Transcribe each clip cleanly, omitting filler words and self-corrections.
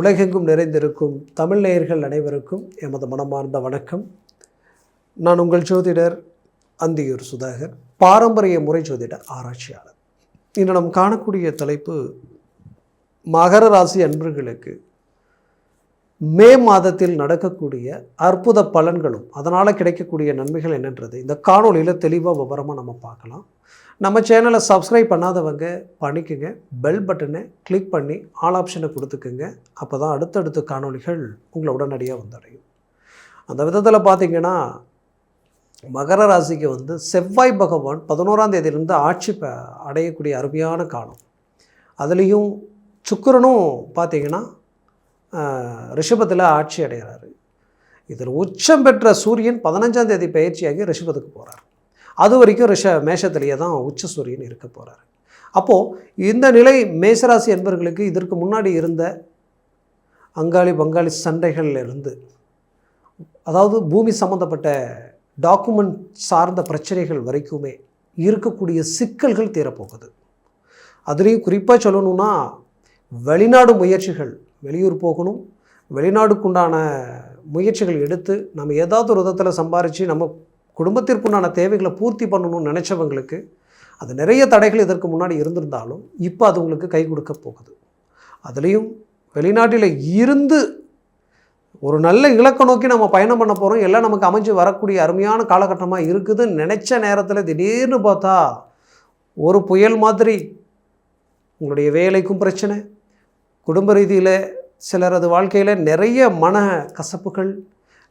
உலகெங்கும் நிறைந்திருக்கும் தமிழ் நேயர்கள் அனைவருக்கும் எமது மனமார்ந்த வணக்கம். நான் உங்கள் ஜோதிடர் அந்தியூர் சுதாகர், பாரம்பரிய முறை ஜோதிட ஆராய்ச்சியாளர். இன்று நாம் காணக்கூடிய தலைப்பு மகர ராசி அன்பர்களுக்கு மே மாதத்தில் நடக்கக்கூடிய அற்புத பலன்களும் அதனால் கிடைக்கக்கூடிய நன்மைகள் என்னன்றது இந்த காணொலியில் தெளிவாக விவரமாக நம்ம பார்க்கலாம். நம்ம சேனலை சப்ஸ்கிரைப் பண்ணாதவங்க பண்ணிக்கோங்க, பெல் பட்டனை கிளிக் பண்ணி ஆல் ஆப்ஷனை கொடுத்துக்குங்க. அப்போ தான் அடுத்தடுத்த காணொலிகள் உங்களை உடனடியாக வந்தடையும். அந்த விதத்தில் பார்த்திங்கன்னா மகர ராசிக்கு செவ்வாய் பகவான் 11ஆம் தேதியிலிருந்து ஆட்சி அடையக்கூடிய அருமையான காலம். அதுலேயும் சுக்கிரனும் பார்த்திங்கன்னா ரிஷபத்தில் ஆட்சி அடைகிறாரு. இதில் உச்சம் பெற்ற சூரியன் 15ஆம் தேதி பயிற்சியாகி ரிஷபத்துக்கு போகிறார். அது வரைக்கும் மேஷத்திலேயே தான் உச்ச சூரியன் இருக்க போகிறார். அப்போது இந்த நிலை மேஷராசி என்பவர்களுக்கு இதற்கு முன்னாடி இருந்த அங்காளி பங்காளி சண்டைகளில் இருந்து, அதாவது பூமி சம்மந்தப்பட்ட டாக்குமெண்ட் சார்ந்த பிரச்சனைகள் வரைக்குமே இருக்கக்கூடிய சிக்கல்கள் தீரப்போகுது. அதுலேயும் குறிப்பாக சொல்லணும்னா வெளிநாடு முயற்சிகள், வெளியூர் போகணும், வெளிநாடுக்குண்டான முயற்சிகள் எடுத்து நம்ம ஏதாவது ஒரு விதத்தில் சம்பாரித்து நம்ம குடும்பத்திற்குண்டான தேவைகளை பூர்த்தி பண்ணணும்னு நினச்சவங்களுக்கு அது நிறைய தடைகள் இதற்கு முன்னாடி இருந்திருந்தாலும் இப்போ அது உங்களுக்கு கை கொடுக்க போகுது. அதுலேயும் வெளிநாட்டில் இருந்து ஒரு நல்ல இலக்கை நோக்கி நம்ம பயணம் பண்ண போகிறோம், எல்லாம் நமக்கு அமைஞ்சு வரக்கூடிய அருமையான காலகட்டமாக இருக்குதுன்னு நினச்ச நேரத்தில் திடீர்னு பார்த்தா ஒரு புயல் மாதிரி உங்களுடைய வேலைக்கும் பிரச்சனை, குடும்ப ரீதியில் சிலரது வாழ்க்கையில் நிறைய மன கசப்புகள்,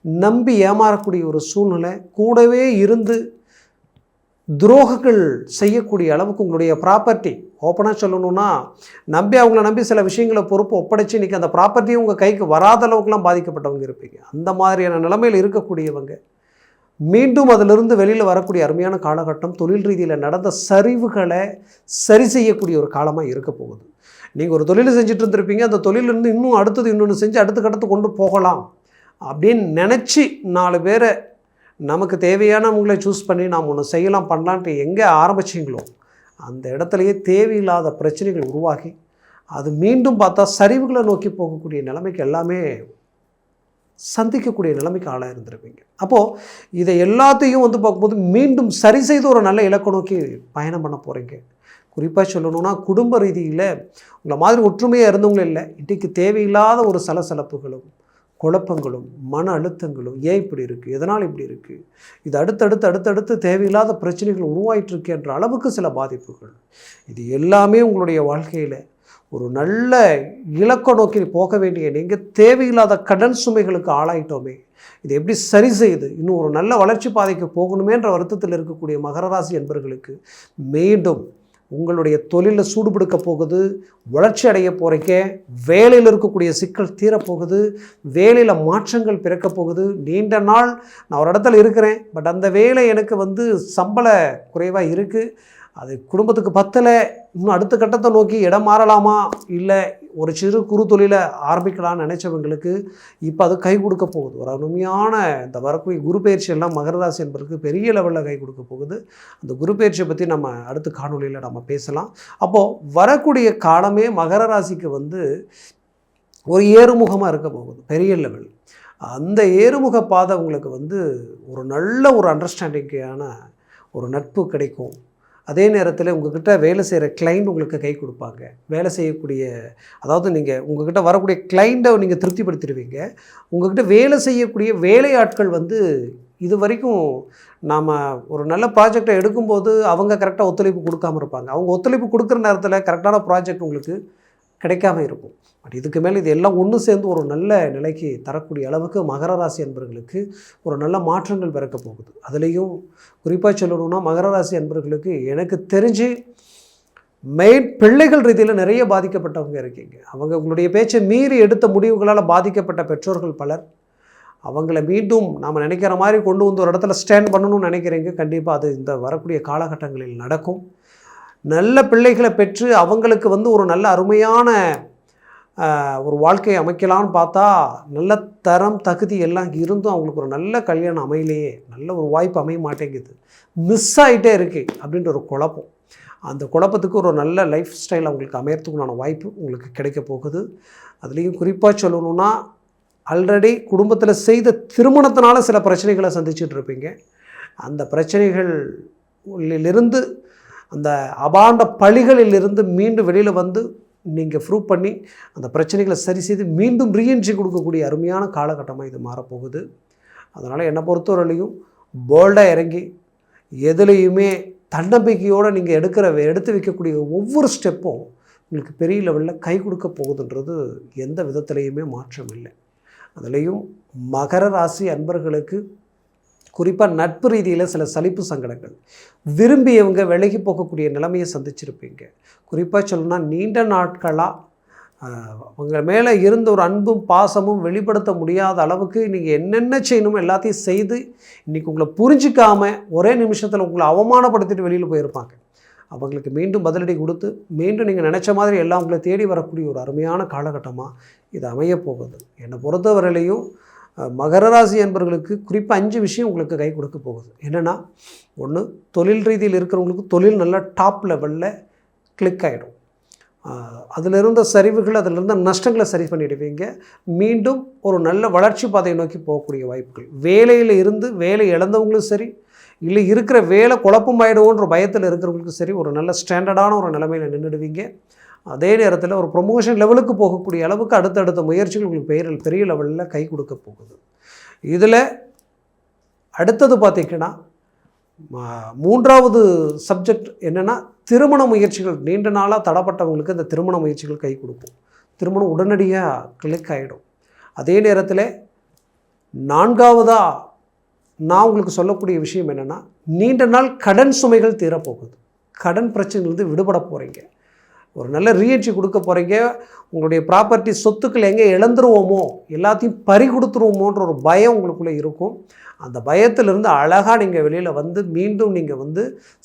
நம்பி ஏமாறக்கூடிய ஒரு சூழ்நிலை, கூடவே இருந்து துரோகங்கள் செய்யக்கூடிய அளவுக்கு உங்களுடைய ப்ராப்பர்ட்டி, ஓப்பனாக சொல்லணும்னா அவங்கள நம்பி சில விஷயங்களை பொறுப்பு ஒப்படைச்சு இன்றைக்கி அந்த ப்ராப்பர்ட்டியும் உங்கள் கைக்கு வராத அளவுக்குலாம் பாதிக்கப்பட்டவங்க இருப்பீங்க. அந்த மாதிரியான நிலைமையில் இருக்கக்கூடியவங்க மீண்டும் அதிலிருந்து வெளியில் வரக்கூடிய அருமையான காலகட்டம். தொழில் ரீதியில் நடந்த சரிவுகளை சரி செய்யக்கூடிய ஒரு காலமாக இருக்க போகுது. நீங்கள் ஒரு தொழில் செஞ்சுட்டு இருந்திருப்பீங்க, அந்த தொழிலிருந்து இன்னும் அடுத்தது இன்னொன்று செஞ்சு அடுத்த கட்டத்து கொண்டு போகலாம் அப்படின்னு நினச்சி 4 பேரை நமக்கு தேவையானவங்களை சூஸ் பண்ணி நாம் ஒன்று செய்யலாம் பண்ணலான்ட்டு எங்கே ஆரம்பிச்சிங்களோ அந்த இடத்துலையே தேவையில்லாத பிரச்சனைகள் உருவாகி அது மீண்டும் பார்த்தா சரிவுகளை நோக்கி போகக்கூடிய நிலைமைக்கு எல்லாமே சந்திக்கக்கூடிய நிலைமைக்கு ஆளாக இருந்திருப்பீங்க. அப்போது இதை எல்லாத்தையும் பார்க்கும்போது மீண்டும் சரி செய்து ஒரு நல்ல இலக்கை நோக்கி பயணம் பண்ண போகிறீங்க. குறிப்பாக சொல்லணும்னா குடும்ப ரீதியில் உங்களை மாதிரி ஒற்றுமையாக இருந்தவங்களும் இல்லை, இன்றைக்கு தேவையில்லாத ஒரு சலசலப்புகளும் குழப்பங்களும் மன அழுத்தங்களும், ஏன் இப்படி இருக்குது, எதனால் இப்படி இருக்குது, இது அடுத்தடுத்து தேவையில்லாத பிரச்சனைகள் உருவாயிட்டிருக்கின்ற அளவுக்கு சில பாதிப்புகள், இது எல்லாமே உங்களுடைய வாழ்க்கையில் ஒரு நல்ல இலக்கை நோக்கி போக வேண்டிய நீங்கள் தேவையில்லாத கடன் சுமைகளுக்கு ஆளாயிட்டோமே, இதை எப்படி சரி செய்து இன்னும் ஒரு நல்ல வளர்ச்சி பாதைக்கு போகணுமேன்ற வருத்தத்தில் இருக்கக்கூடிய மகர ராசி என்பவர்களுக்கு மீண்டும் உங்களுடைய தொழிலில் சூடுபிடிக்க போகுது, வளர்ச்சி அடைய போகிறீங்க, வேலையில் இருக்கக்கூடிய சிக்கல் தீரப்போகுது, வேலையில் மாற்றங்கள் பிறக்க போகுது. நீண்ட நாள் நான் ஒரு இடத்துல இருக்கிறேன், பட் அந்த வேலை எனக்கு சம்பள குறைவாக இருக்குது, அது குடும்பத்துக்கு பத்தலை, இன்னும் அடுத்த கட்டத்தை நோக்கி இடம் மாறலாமா, இல்லை ஒரு சிறு குறு தொழிலை ஆரம்பிக்கலாம்னு நினச்சவங்களுக்கு இப்போ அது கை கொடுக்க போகுது. ஒரு அருமையான இந்த வரக்கூடிய குரு பயிற்சி எல்லாம் மகர ராசி என்பதற்கு பெரிய லெவலில் கை கொடுக்க போகுது. அந்த குரு பயிற்சியை பற்றி நம்ம அடுத்த காணொலியில் நம்ம பேசலாம். அப்போது வரக்கூடிய காலமே மகர ராசிக்கு ஒரு ஏறுமுகமாக இருக்க போகுது, பெரிய லெவல். அந்த ஏறுமுக பாதை உங்களுக்கு ஒரு நல்ல ஒரு அண்டர்ஸ்டாண்டிங்கான ஒரு நட்பு கிடைக்கும். அதே நேரத்தில் உங்கள்கிட்ட வேலை செய்கிற கிளைண்ட் உங்களுக்கு கை கொடுப்பாங்க. வேலை செய்யக்கூடிய, அதாவது நீங்கள் உங்கள்கிட்ட வரக்கூடிய கிளைண்ட்டை நீங்கள் திருப்திப்படுத்திடுவீங்க. உங்கள்கிட்ட வேலை செய்யக்கூடிய வேலையாட்கள் இது வரைக்கும் நாம் ஒரு நல்ல ப்ராஜெக்டை எடுக்கும்போது அவங்க கரெக்டாக ஒத்துழைப்பு கொடுக்காமல் இருப்பாங்க. அவங்க ஒத்துழைப்பு கொடுக்குற நேரத்தில் கரெக்டான ப்ராஜெக்ட் உங்களுக்கு கிடைக்காம இருக்கும். பட் இதுக்கு மேலே இது எல்லாம் ஒன்று சேர்ந்து ஒரு நல்ல நிலைக்கு தரக்கூடிய அளவுக்கு மகர ராசி என்பவர்களுக்கு ஒரு நல்ல மாற்றங்கள் பிறக்க போகுது. அதுலேயும் குறிப்பாக சொல்லணும்னா மகர ராசி என்பவர்களுக்கு எனக்கு தெரிஞ்சு பிள்ளைகள் ரீதியில் நிறைய பாதிக்கப்பட்டவங்க இருக்கீங்க. அவங்க உங்களுடைய பேச்சை மீறி எடுத்த முடிவுகளால் பாதிக்கப்பட்ட பெற்றோர்கள் பலர். அவங்கள மீண்டும் நாம் நினைக்கிற மாதிரி கொண்டு ஒரு இடத்துல ஸ்டாண்ட் பண்ணணும்னு நினைக்கிறீங்க. கண்டிப்பாக அது இந்த வரக்கூடிய காலகட்டங்களில் நடக்கும். நல்ல பிள்ளைகளை பெற்று அவங்களுக்கு ஒரு நல்ல அருமையான ஒரு வாழ்க்கையை அமைக்கலான்னு பார்த்தா நல்ல தரம் தகுதி எல்லாம் இருந்தும் அவங்களுக்கு ஒரு நல்ல கல்யாணம் அமையிலேயே, நல்ல ஒரு வாய்ப்பு அமைய மாட்டேங்குது, மிஸ் ஆகிட்டே இருக்குது அப்படின்ற ஒரு குழப்பம். அந்த குழப்பத்துக்கு ஒரு நல்ல லைஃப் ஸ்டைல் அவங்களுக்கு அமையறதுக்குண்டான வாய்ப்பு உங்களுக்கு கிடைக்க போகுது. அதுலேயும் குறிப்பாக சொல்லணுன்னா, ஆல்ரெடி குடும்பத்தில் செய்த திருமணத்தினால சில பிரச்சனைகளை சந்திச்சுட்டு இருப்பீங்க. அந்த பிரச்சனைகளிலிருந்து, அந்த அபாண்ட பழிகளிலிருந்து மீண்டும் வெளியில் வந்து நீங்கள் ப்ரூவ் பண்ணி அந்த பிரச்சனைகளை சரி செய்து மீண்டும் ரீஎன்ட்ரி கொடுக்கக்கூடிய அருமையான காலகட்டமாக இது மாறப்போகுது. அதனால் என்னை பொறுத்தவரையிலையும் போல்டாக இறங்கி எதுலேயுமே தன்னம்பிக்கையோடு நீங்கள் எடுத்து வைக்கக்கூடிய ஒவ்வொரு ஸ்டெப்பும் உங்களுக்கு பெரிய லெவலில் கை கொடுக்க போகுதுன்றது எந்த விதத்துலேயுமே மாற்றம் இல்லை. அதுலேயும் மகர ராசி அன்பர்களுக்கு குறிப்பாக நட்பு ரீதியில் சில சலிப்பு சங்கடங்கள், விரும்பியவங்க விலகி போகக்கூடிய நிலைமையை சந்திச்சிருப்பீங்க. குறிப்பாக சொல்லணும்னா, நீண்ட நாட்களாக அவங்க மேலே இருந்த ஒரு அன்பும் பாசமும் வெளிப்படுத்த முடியாத அளவுக்கு நீங்கள் என்னென்ன செய்யணுமோ எல்லாத்தையும் செய்து இன்றைக்கி உங்களை புரிஞ்சிக்காமல் ஒரே நிமிஷத்தில் உங்களை அவமானப்படுத்திட்டு வெளியில் போயிருப்பாங்க. அவங்களுக்கு மீண்டும் பதிலடி கொடுத்து மீண்டும் நீங்கள் நினச்ச மாதிரி எல்லாம் உங்களை தேடி வரக்கூடிய ஒரு அருமையான காலகட்டமாக இது அமையப்போகுது. என்னை பொறுத்தவரையிலையும் மகர ராசி என்பவர்களுக்கு குறிப்பாக 5 விஷயம் உங்களுக்கு கை கொடுக்க போகுது. என்னென்னா, 1, தொழில் ரீதியில் இருக்கிறவங்களுக்கு தொழில் நல்லா டாப் லெவலில் கிளிக் ஆகிடும். அதில் இருந்த சரிவுகள், அதில் இருந்த நஷ்டங்களை சரி பண்ணிடுவீங்க. மீண்டும் ஒரு நல்ல வளர்ச்சி பாதையை நோக்கி போகக்கூடிய வாய்ப்புகள். வேலையில் இருந்து வேலை இழந்தவங்களும் சரி, இல்லை இருக்கிற வேலை குழப்பமாயிடுவோன்ற பயத்தில் இருக்கிறவங்களுக்கும் சரி, ஒரு நல்ல ஸ்டாண்டர்டான ஒரு நிலைமையில் நின்றுடுவீங்க. அதே நேரத்தில் ஒரு ப்ரொமோஷன் லெவலுக்கு போகக்கூடிய அளவுக்கு அடுத்தடுத்த முயற்சிகள் உங்களுக்கு பெரிய லெவலில் கை கொடுக்க போகுது. இதில் அடுத்தது பார்த்திங்கன்னா, 3வது சப்ஜெக்ட் என்னென்னா, திருமண முயற்சிகள். நீண்ட நாளாக தடப்பட்டவங்களுக்கு இந்த திருமண முயற்சிகள் கை கொடுக்கும். திருமணம் உடனடியாக கிளிக் ஆகிடும். அதே நேரத்தில் 4வதாக நான் உங்களுக்கு சொல்லக்கூடிய விஷயம் என்னென்னா, நீண்ட நாள் கடன் சுமைகள் தீரப்போகுது. கடன் பிரச்சனைலேருந்து விடுபட போகிறீங்க. ஒரு நல்ல ரீஎன்ட்ரி கொடுக்க போகிறீங்க. உங்களுடைய ப்ராப்பர்ட்டி சொத்துக்கள் எங்கே இழந்துருவோமோ, எல்லாத்தையும் பறி கொடுத்துருவோமோன்ற ஒரு பயம் உங்களுக்குள்ளே இருக்கும். அந்த பயத்திலிருந்து அழகாக நீங்கள் வெளியில் வந்து மீண்டும் நீங்கள் வந்து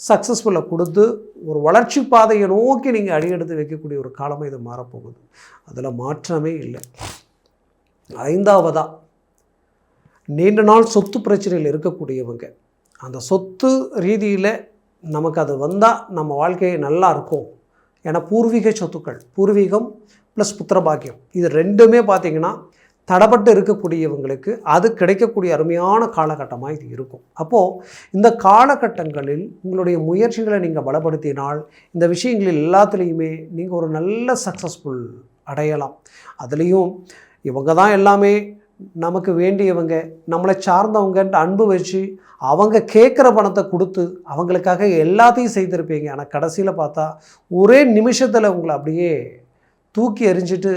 சக்ஸஸ்ஃபுல்லாக கொடுத்து ஒரு வளர்ச்சி பாதையை நோக்கி நீங்கள் அடியெடுத்து வைக்கக்கூடிய ஒரு காலமாக இது மாறப்போகுது. அதில் மாற்றமே இல்லை. 5வதாக நீண்ட நாள் சொத்து பிரச்சனையில் இருக்கக்கூடியவங்க, அந்த சொத்து ரீதியில் நமக்கு அது வந்தால் நம்ம வாழ்க்கை நல்லா இருக்கும். ஏன்னா பூர்வீக சொத்துக்கள், பூர்வீகம் ப்ளஸ் புத்திரபாக்கியம், இது 2மே பார்த்திங்கன்னா தடப்பட்டு இருக்கக்கூடியவங்களுக்கு அது கிடைக்கக்கூடிய அருமையான காலகட்டமாக இது இருக்கும். அப்போது இந்த காலகட்டங்களில் உங்களுடைய முயற்சிகளை நீங்கள் பலப்படுத்தினால் இந்த விஷயங்களில் எல்லாத்துலேயுமே நீங்கள் ஒரு நல்ல சக்ஸஸ்ஃபுல் அடையலாம். அதுலேயும் இவங்க தான் எல்லாமே நமக்கு வேண்டியவங்க, நம்மளை சார்ந்தவங்கன்ட்டு அன்பு வச்சு அவங்க கேட்குற பணத்தை கொடுத்து அவங்களுக்காக எல்லாத்தையும் செய்திருப்பீங்க. ஆனால் கடைசியில் பார்த்தா ஒரே நிமிஷத்தில் உங்களை அப்படியே தூக்கி எறிஞ்சிட்டு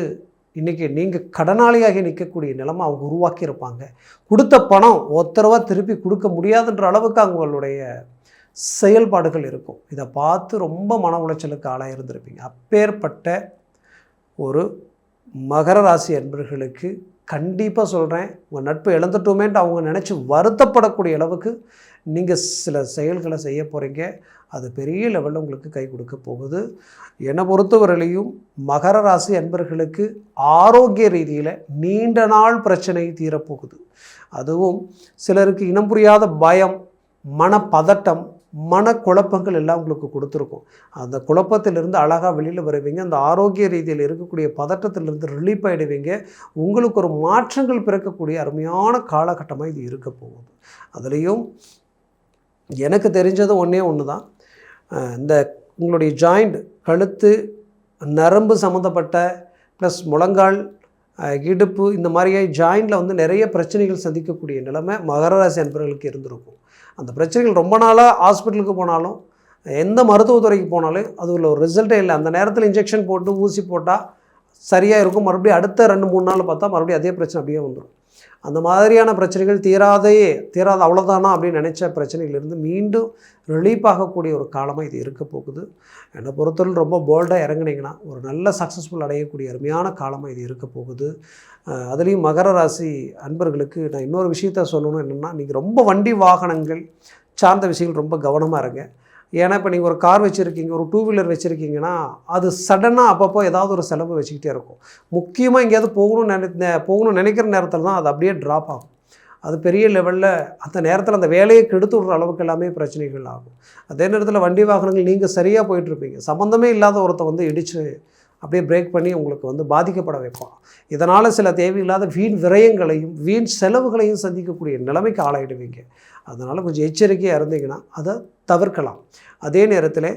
இன்றைக்கி நீங்கள் கடனாளியாகி நிற்கக்கூடிய நிலைமை அவங்க உருவாக்கியிருப்பாங்க. கொடுத்த பணம் ஒத்தரவா திருப்பி கொடுக்க முடியாதுன்ற அளவுக்கு அவங்களுடைய செயல்பாடுகள் இருக்கும். இதை பார்த்து ரொம்ப மன உளைச்சலுக்கு ஆளாக இருந்திருப்பீங்க. அப்பேற்பட்ட ஒரு மகர ராசி அன்பர்களுக்கு கண்டிப்பாக சொல்கிறேன், உங்கள் நட்பு இழந்துட்டோமேன்ட்டு அவங்க நினச்சி வருத்தப்படக்கூடிய அளவுக்கு நீங்கள் சில செயல்களை செய்ய போகிறீங்க. அது பெரிய லெவலில் உங்களுக்கு கை கொடுக்க போகுது. என்னை பொறுத்தவரையிலையும் மகர ராசி அன்பர்களுக்கு ஆரோக்கிய ரீதியில் நீண்ட நாள் பிரச்சனை தீரப்போகுது. அதுவும் சிலருக்கு இனம் புரியாத பயம், மனப்பதட்டம், மனக்குழப்பங்கள் எல்லாம் உங்களுக்கு கொடுத்துருக்கும். அந்த குழப்பத்திலிருந்து அழகாக வெளியில் வருவீங்க. அந்த ஆரோக்கிய ரீதியில் இருக்கக்கூடிய பதட்டத்திலிருந்து ரிலீஃப் ஆகிடுவீங்க. உங்களுக்கு ஒரு மாற்றங்கள் பிறக்கக்கூடிய அருமையான காலகட்டமாக இது இருக்க போகுது. அதுலேயும் எனக்கு தெரிஞ்சது ஒன்று தான், இந்த உங்களுடைய ஜாயிண்ட், கழுத்து, நரம்பு சம்மந்தப்பட்ட ப்ளஸ் முழங்கால், இடுப்பு, இந்த மாதிரியே ஜாயிண்டில் வந்து நிறைய பிரச்சனைகள் சந்திக்கக்கூடிய நிலைமை மகர ராசி அன்பர்களுக்கு இருந்திருக்கும். அந்த பிரச்சனைகள் ரொம்ப நாளாக ஹாஸ்பிட்டலுக்கு போனாலும் எந்த மருத்துவத்துறைக்கு போனாலும் அது உள்ள ஒரு ரிசல்ட்டே இல்லை. அந்த நேரத்தில் இன்ஜெக்ஷன் போட்டு ஊசி போட்டால் சரியாக இருக்கும். மறுபடியும் அடுத்த 2-3 நாள் பார்த்தா மறுபடியும் அதே பிரச்சனை அப்படியே வந்துடும். அந்த மாதிரியான பிரச்சனைகள் தீராத அவ்வளோதானா அப்படின்னு நினச்ச பிரச்சனைகளிலிருந்து மீண்டும் ரிலீஃப் ஆகக்கூடிய ஒரு காலமாக இது இருக்க போகுது. என்னை பொறுத்தவரை ரொம்ப போல்டாக இறங்குனீங்கன்னா ஒரு நல்ல சக்ஸஸ்ஃபுல் அடையக்கூடிய அருமையான காலமாக இது இருக்க போகுது. அதுலேயும் மகர ராசி அன்பர்களுக்கு நான் இன்னொரு விஷயத்த சொல்லணும். என்னென்னா, நீங்கள் ரொம்ப வண்டி வாகனங்கள் சார்ந்த விஷயங்கள் ரொம்ப கவனமாக இருங்க. ஏன்னா இப்போ நீங்கள் ஒரு கார் வச்சுருக்கீங்க, ஒரு 2 வீலர் வச்சுருக்கீங்கன்னா அது சடனாக அப்பப்போ ஏதாவது ஒரு செலவு வச்சுக்கிட்டே இருக்கும். முக்கியமாக எங்கேயாவது போகணும்னு நினைக்கிற நேரத்தில் தான் அது அப்படியே ட்ராப் ஆகும். அது பெரிய லெவலில் அந்த நேரத்தில் அந்த வேலையை கெடுத்து விடுற அளவுக்கு எல்லாமே பிரச்சனைகள் ஆகும். அதே நேரத்தில் வண்டி வாகனங்கள் நீங்கள் சரியாக போயிட்டுருப்பீங்க, சம்மந்தமே இல்லாத ஒருத்த வந்து இடித்து அப்படியே பிரேக் பண்ணி உங்களுக்கு வந்து பாதிக்கப்பட வைப்பான். இதனால் சில தேவையில்லாத வீண் விரயங்களையும் வீண் செலவுகளையும் சந்திக்கக்கூடிய நிலைமைக்கு ஆளாயிடுவீங்க. அதனால் கொஞ்சம் எச்சரிக்கையாக இருந்தீங்கன்னா அதை தவிர்க்கலாம். அதே நேரத்தில்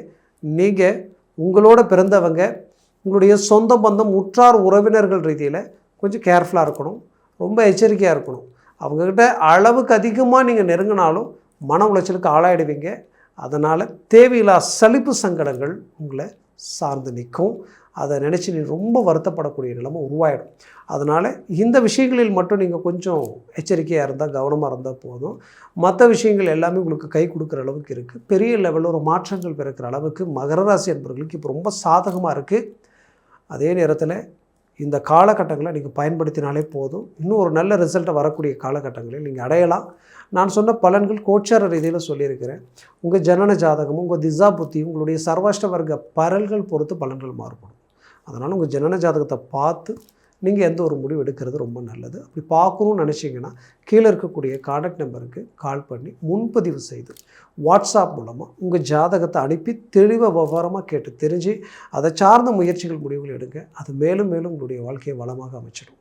நீங்கள் உங்களோட பிறந்தவங்க, உங்களுடைய சொந்த பந்தம், உற்றார் உறவினர்கள் ரீதியில் கொஞ்சம் கேர்ஃபுல்லாக இருக்கணும், ரொம்ப எச்சரிக்கையாக இருக்கணும். அவங்கக்கிட்ட அளவுக்கு அதிகமாக நீங்கள் நெருங்கினாலும் மன உளைச்சலுக்கு ஆளாயிடுவீங்க. அதனால் தேவையில்லா சலிப்பு சங்கடங்கள் உங்களை சார்ந்து நிற்கும். அதை நினச்சி நீ ரொம்ப வருத்தப்படக்கூடிய நிலைமை உருவாயிடும். அதனால் இந்த விஷயங்களில் மட்டும் நீங்கள் கொஞ்சம் எச்சரிக்கையாக இருந்தால், கவனமாக இருந்தால் போதும். மற்ற விஷயங்கள் எல்லாமே உங்களுக்கு கை கொடுக்குற அளவுக்கு இருக்குது. பெரிய லெவலில் ஒரு மாற்றங்கள் பிறக்கிற அளவுக்கு மகர ராசி என்பவர்களுக்கு இப்போ ரொம்ப சாதகமாக இருக்குது. அதே நேரத்தில் இந்த காலகட்டங்களை நீங்கள் பயன்படுத்தினாலே போதும். இன்னும் ஒரு நல்ல ரிசல்ட்டை வரக்கூடிய காலகட்டங்களில் நீங்கள் அடையலாம். நான் சொன்ன பலன்கள் கோச்சார ரீதியில் சொல்லியிருக்கிறேன். உங்கள் ஜனன ஜாதகமும் உங்கள் திசா புத்தியும் உங்களுடைய சர்வாஷ்ட வர்க்க பரல்கள் பொறுத்து பலன்கள் மாறுபடும். அதனால் உங்கள் ஜனன ஜாதகத்தை பார்த்து நீங்கள் எந்த ஒரு முடிவு எடுக்கிறது ரொம்ப நல்லது. அப்படி பார்க்கணுன்னு நினச்சிங்கன்னா கீழே இருக்கக்கூடிய கான்டாக்ட் நம்பருக்கு கால் பண்ணி முன்பதிவு செய்து வாட்ஸ்அப் மூலமாக உங்கள் ஜாதகத்தை அனுப்பி தெளிவாக விவரமாக கேட்டு தெரிஞ்சு அதை சார்ந்த முயற்சிகள் முடிவுகள் எடுங்க. அது மேலும் மேலும் உங்களுடைய வாழ்க்கையை வளமாக அமைச்சிடும்.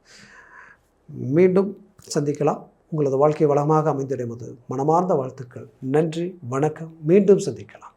மீண்டும் சந்திக்கலாம். உங்களது வாழ்க்கை வளமாக அமைந்திடுவது மனமார்ந்த வாழ்த்துக்கள். நன்றி, வணக்கம். மீண்டும் சந்திக்கலாம்.